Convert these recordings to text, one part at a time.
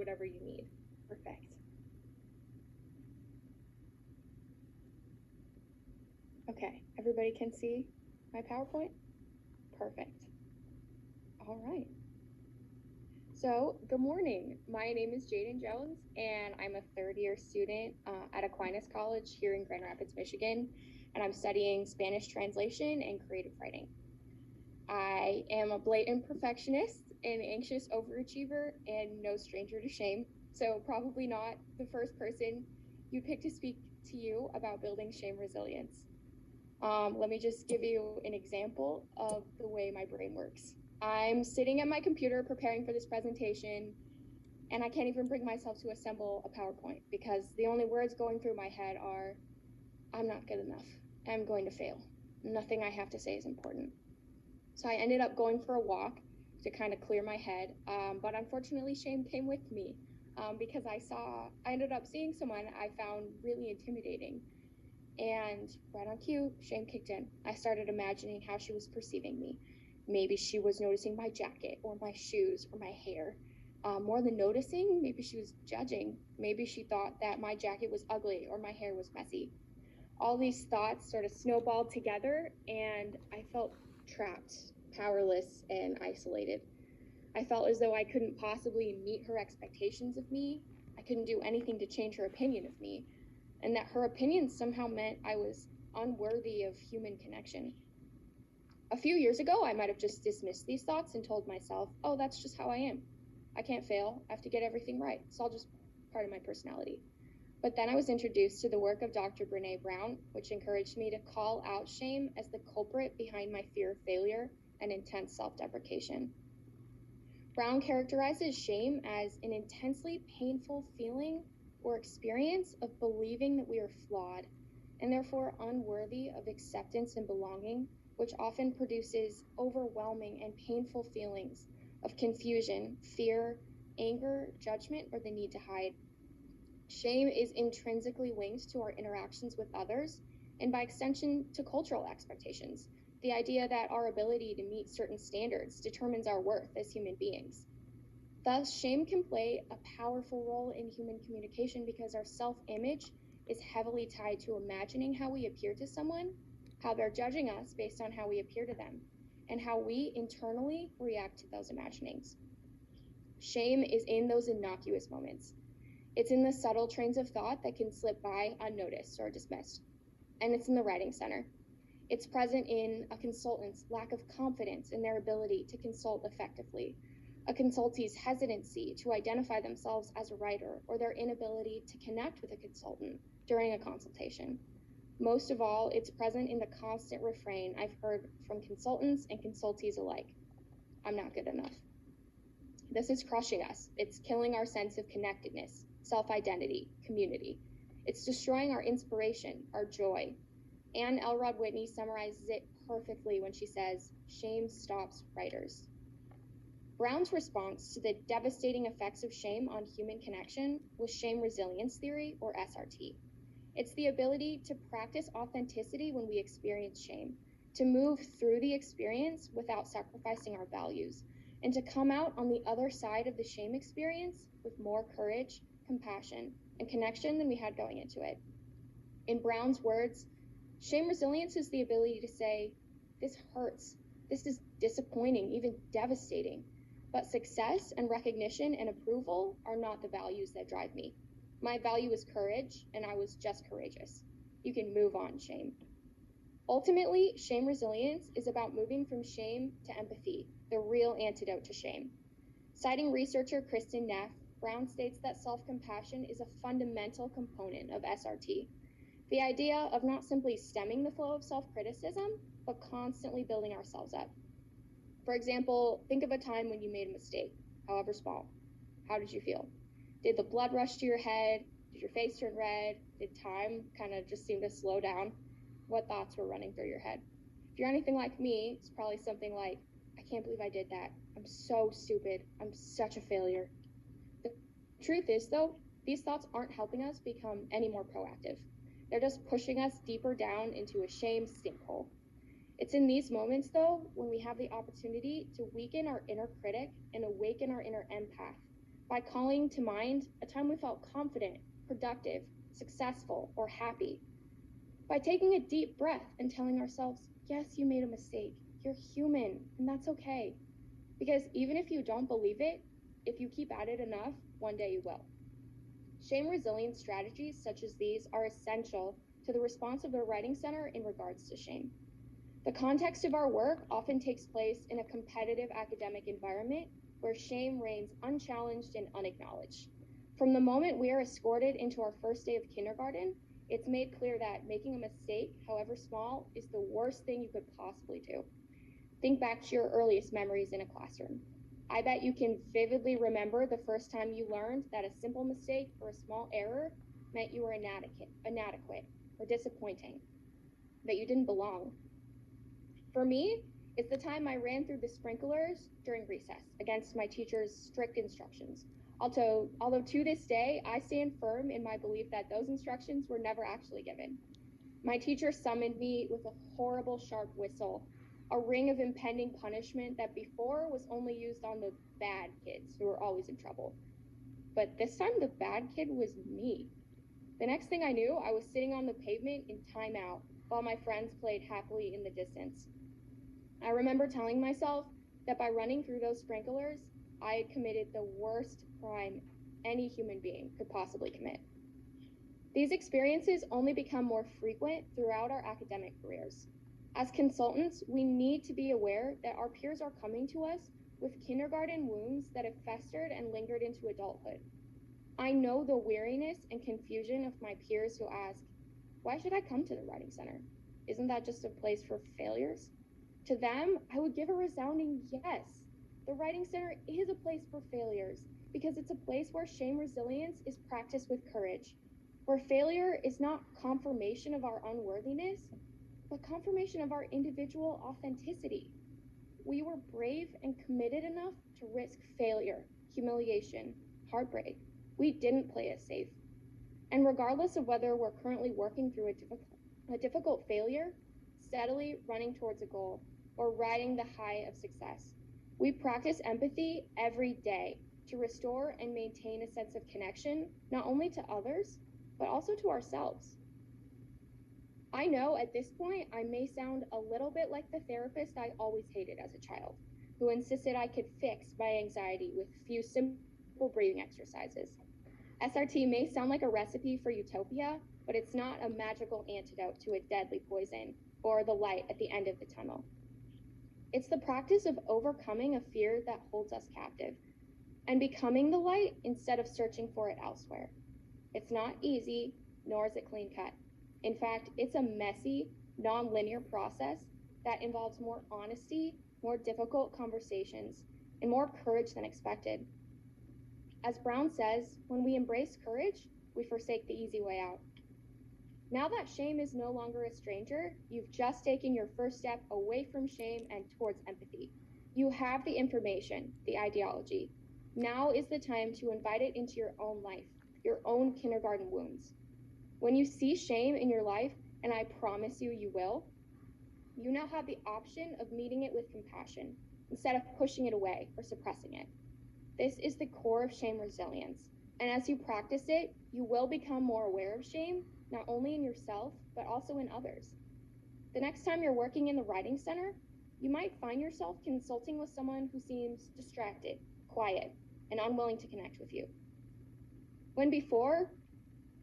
whatever you need. Perfect. Okay, everybody can see my PowerPoint? Perfect. All right. So, good morning. My name is Jaden Jones, and I'm a third-year student at Aquinas College here in Grand Rapids, Michigan, and I'm studying Spanish translation and creative writing. I am a blatant perfectionist, an anxious overachiever, and no stranger to shame, so probably not the first person you'd pick to speak to you about building shame resilience. Let me just give you an example of the way my brain works. I'm sitting at my computer preparing for this presentation, and I can't even bring myself to assemble a PowerPoint because the only words going through my head are, I'm not good enough. I'm going to fail. Nothing I have to say is important. So I ended up going for a walk to kind of clear my head, but unfortunately shame came with me because I ended up seeing someone I found really intimidating. And right on cue, shame kicked in. I started imagining how she was perceiving me. Maybe she was noticing my jacket or my shoes or my hair. More than noticing, maybe she was judging. Maybe she thought that my jacket was ugly or my hair was messy. All these thoughts sort of snowballed together, and I felt trapped, powerless, and isolated. I felt as though I couldn't possibly meet her expectations of me. I couldn't do anything to change her opinion of me, and that her opinion somehow meant I was unworthy of human connection. A few years ago, I might have just dismissed these thoughts and told myself, oh, that's just how I am. I can't fail. I have to get everything right. It's all just part of my personality. But then I was introduced to the work of Dr. Brené Brown, which encouraged me to call out shame as the culprit behind my fear of failure and intense self-deprecation. Brown characterizes shame as an intensely painful feeling or experience of believing that we are flawed and therefore unworthy of acceptance and belonging, which often produces overwhelming and painful feelings of confusion, fear, anger, judgment, or the need to hide. Shame is intrinsically linked to our interactions with others and by extension to cultural expectations, the idea that our ability to meet certain standards determines our worth as human beings. Thus, shame can play a powerful role in human communication because our self-image is heavily tied to imagining how we appear to someone, how they're judging us based on how we appear to them, and how we internally react to those imaginings. Shame is in those innocuous moments. It's in the subtle trains of thought that can slip by unnoticed or dismissed. And it's in the writing center. It's present in a consultant's lack of confidence in their ability to consult effectively, a consultee's hesitancy to identify themselves as a writer, or their inability to connect with a consultant during a consultation. Most of all, it's present in the constant refrain I've heard from consultants and consultees alike. I'm not good enough. This is crushing us. It's killing our sense of connectedness, self-identity, community. It's destroying our inspiration, our joy. Anne Elrod Whitney summarizes it perfectly when she says, shame stops writers. Brown's response to the devastating effects of shame on human connection was shame resilience theory, or SRT. It's the ability to practice authenticity when we experience shame, to move through the experience without sacrificing our values, and to come out on the other side of the shame experience with more courage, compassion, and connection than we had going into it. In Brown's words, shame resilience is the ability to say, this hurts, this is disappointing, even devastating, but success and recognition and approval are not the values that drive me. My value is courage, and I was just courageous. You can move on, shame. Ultimately, shame resilience is about moving from shame to empathy, the real antidote to shame. Citing researcher Kristen Neff, Brown states that self-compassion is a fundamental component of SRT. The idea of not simply stemming the flow of self-criticism, but constantly building ourselves up. For example, think of a time when you made a mistake, however small. How did you feel? Did the blood rush to your head? Did your face turn red? Did time kind of just seem to slow down? What thoughts were running through your head? If you're anything like me, it's probably something like, I can't believe I did that. I'm so stupid. I'm such a failure. The truth is, though, these thoughts aren't helping us become any more proactive. They're just pushing us deeper down into a shame sinkhole. It's in these moments, though, when we have the opportunity to weaken our inner critic and awaken our inner empath, by calling to mind a time we felt confident, productive, successful, or happy, by taking a deep breath and telling ourselves, yes, you made a mistake, you're human, and that's okay. Because even if you don't believe it, if you keep at it enough, one day you will. Shame resilience strategies such as these are essential to the response of the Writing Center in regards to shame. The context of our work often takes place in a competitive academic environment where shame reigns unchallenged and unacknowledged. From the moment we are escorted into our first day of kindergarten, it's made clear that making a mistake, however small, is the worst thing you could possibly do. Think back to your earliest memories in a classroom. I bet you can vividly remember the first time you learned that a simple mistake or a small error meant you were inadequate or disappointing, that you didn't belong. For me, it's the time I ran through the sprinklers during recess against my teacher's strict instructions. Although to this day, I stand firm in my belief that those instructions were never actually given. My teacher summoned me with a horrible sharp whistle, a ring of impending punishment that before was only used on the bad kids who were always in trouble. But this time the bad kid was me. The next thing I knew, I was sitting on the pavement in timeout while my friends played happily in the distance. I remember telling myself that by running through those sprinklers, I had committed the worst crime any human being could possibly commit. These experiences only become more frequent throughout our academic careers. As consultants, we need to be aware that our peers are coming to us with kindergarten wounds that have festered and lingered into adulthood. I know the weariness and confusion of my peers who ask, why should I come to the Writing Center? Isn't that just a place for failures? To them, I would give a resounding yes. The Writing Center is a place for failures because it's a place where shame resilience is practiced with courage, where failure is not confirmation of our unworthiness, but confirmation of our individual authenticity. We were brave and committed enough to risk failure, humiliation, heartbreak. We didn't play it safe. And regardless of whether we're currently working through a difficult failure, steadily running towards a goal, or riding the high of success, we practice empathy every day to restore and maintain a sense of connection, not only to others, but also to ourselves. I know at this point I may sound a little bit like the therapist I always hated as a child, who insisted I could fix my anxiety with a few simple breathing exercises. SRT may sound like a recipe for utopia, but it's not a magical antidote to a deadly poison or the light at the end of the tunnel. It's the practice of overcoming a fear that holds us captive and becoming the light instead of searching for it elsewhere. It's not easy, nor is it clean cut. In fact, it's a messy, non-linear process that involves more honesty, more difficult conversations, and more courage than expected. As Brown says, when we embrace courage, we forsake the easy way out. Now that shame is no longer a stranger, you've just taken your first step away from shame and towards empathy. You have the information, the ideology. Now is the time to invite it into your own life, your own kindergarten wounds. When you see shame in your life, and I promise you, you will, you now have the option of meeting it with compassion instead of pushing it away or suppressing it. This is the core of shame resilience. And as you practice it, you will become more aware of shame, not only in yourself, but also in others. The next time you're working in the Writing Center, you might find yourself consulting with someone who seems distracted, quiet, and unwilling to connect with you. When before,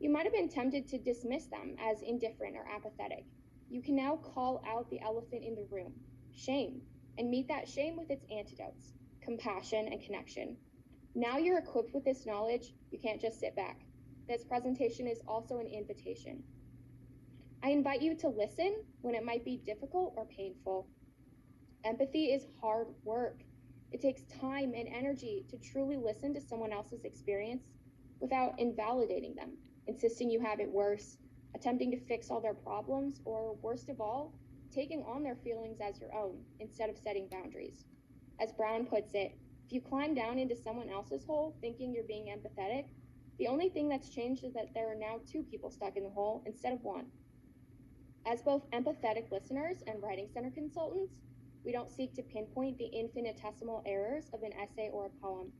you might have been tempted to dismiss them as indifferent or apathetic. You can now call out the elephant in the room, shame, and meet that shame with its antidotes, compassion and connection. Now you're equipped with this knowledge, you can't just sit back. This presentation is also an invitation. I invite you to listen when it might be difficult or painful. Empathy is hard work. It takes time and energy to truly listen to someone else's experience without invalidating them, insisting you have it worse, attempting to fix all their problems, or worst of all, taking on their feelings as your own instead of setting boundaries. As Brown puts it, if you climb down into someone else's hole thinking you're being empathetic, the only thing that's changed is that there are now two people stuck in the hole instead of one. As both empathetic listeners and Writing Center consultants, we don't seek to pinpoint the infinitesimal errors of an essay or a poem.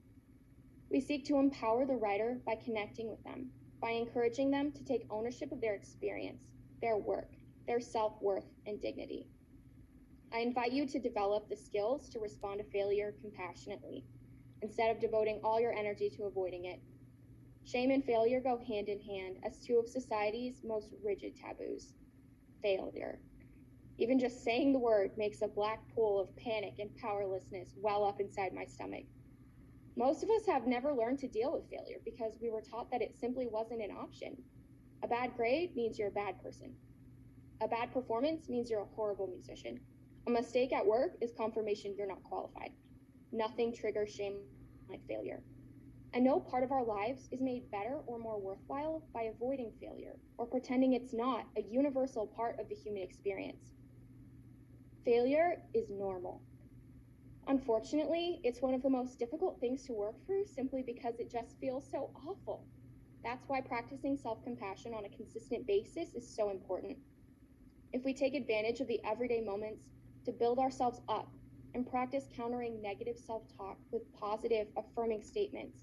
We seek to empower the writer by connecting with them, by encouraging them to take ownership of their experience, their work, their self-worth, and dignity. I invite you to develop the skills to respond to failure compassionately, instead of devoting all your energy to avoiding it. Shame and failure go hand in hand as two of society's most rigid taboos. Failure. Even just saying the word makes a black pool of panic and powerlessness well up inside my stomach. Most of us have never learned to deal with failure because we were taught that it simply wasn't an option. A bad grade means you're a bad person. A bad performance means you're a horrible musician. A mistake at work is confirmation you're not qualified. Nothing triggers shame like failure. And no part of our lives is made better or more worthwhile by avoiding failure or pretending it's not a universal part of the human experience. Failure is normal. Unfortunately, it's one of the most difficult things to work through simply because it just feels so awful. That's why practicing self-compassion on a consistent basis is so important. If we take advantage of the everyday moments to build ourselves up and practice countering negative self-talk with positive, affirming statements,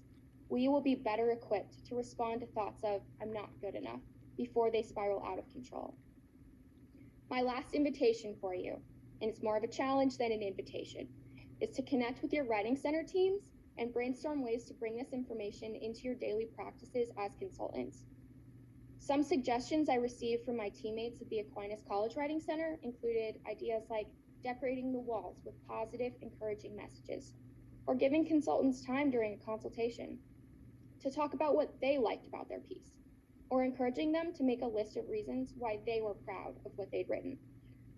we will be better equipped to respond to thoughts of, I'm not good enough, before they spiral out of control. My last invitation for you, and it's more of a challenge than an invitation, is to connect with your Writing Center teams and brainstorm ways to bring this information into your daily practices as consultants. Some suggestions I received from my teammates at the Aquinas College Writing Center included ideas like decorating the walls with positive, encouraging messages, or giving consultants time during a consultation to talk about what they liked about their piece, or encouraging them to make a list of reasons why they were proud of what they'd written.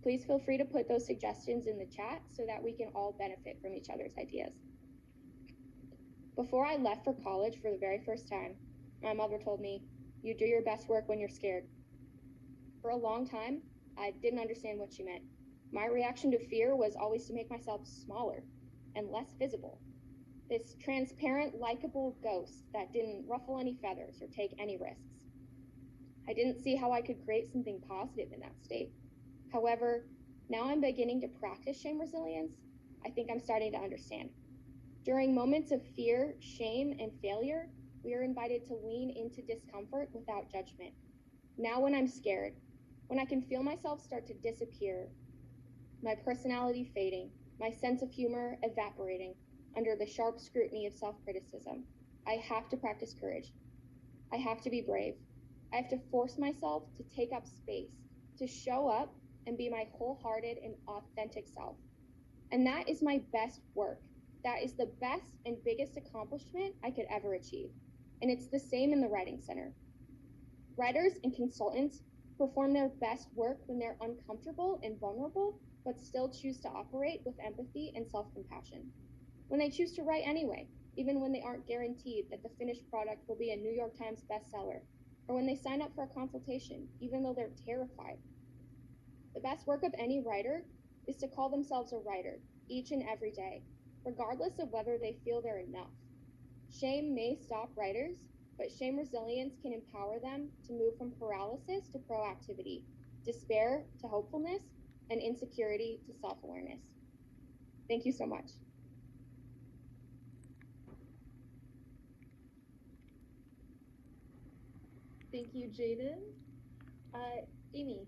Please feel free to put those suggestions in the chat so that we can all benefit from each other's ideas. Before I left for college for the very first time, my mother told me, you do your best work when you're scared. For a long time, I didn't understand what she meant. My reaction to fear was always to make myself smaller and less visible. This transparent, likable ghost that didn't ruffle any feathers or take any risks. I didn't see how I could create something positive in that state. However, now I'm beginning to practice shame resilience. I think I'm starting to understand. During moments of fear, shame, and failure, we are invited to lean into discomfort without judgment. Now when I'm scared, when I can feel myself start to disappear, my personality fading, my sense of humor evaporating under the sharp scrutiny of self-criticism, I have to practice courage. I have to be brave. I have to force myself to take up space, to show up and be my wholehearted and authentic self. And that is my best work. That is the best and biggest accomplishment I could ever achieve. And it's the same in the Writing Center. Writers and consultants perform their best work when they're uncomfortable and vulnerable, but still choose to operate with empathy and self-compassion. When they choose to write anyway, even when they aren't guaranteed that the finished product will be a New York Times bestseller, or when they sign up for a consultation, even though they're terrified. The best work of any writer is to call themselves a writer each and every day, regardless of whether they feel they're enough. Shame may stop writers, but shame resilience can empower them to move from paralysis to proactivity, despair to hopefulness, and insecurity to self-awareness. Thank you so much. Thank you, Jaden. Amy,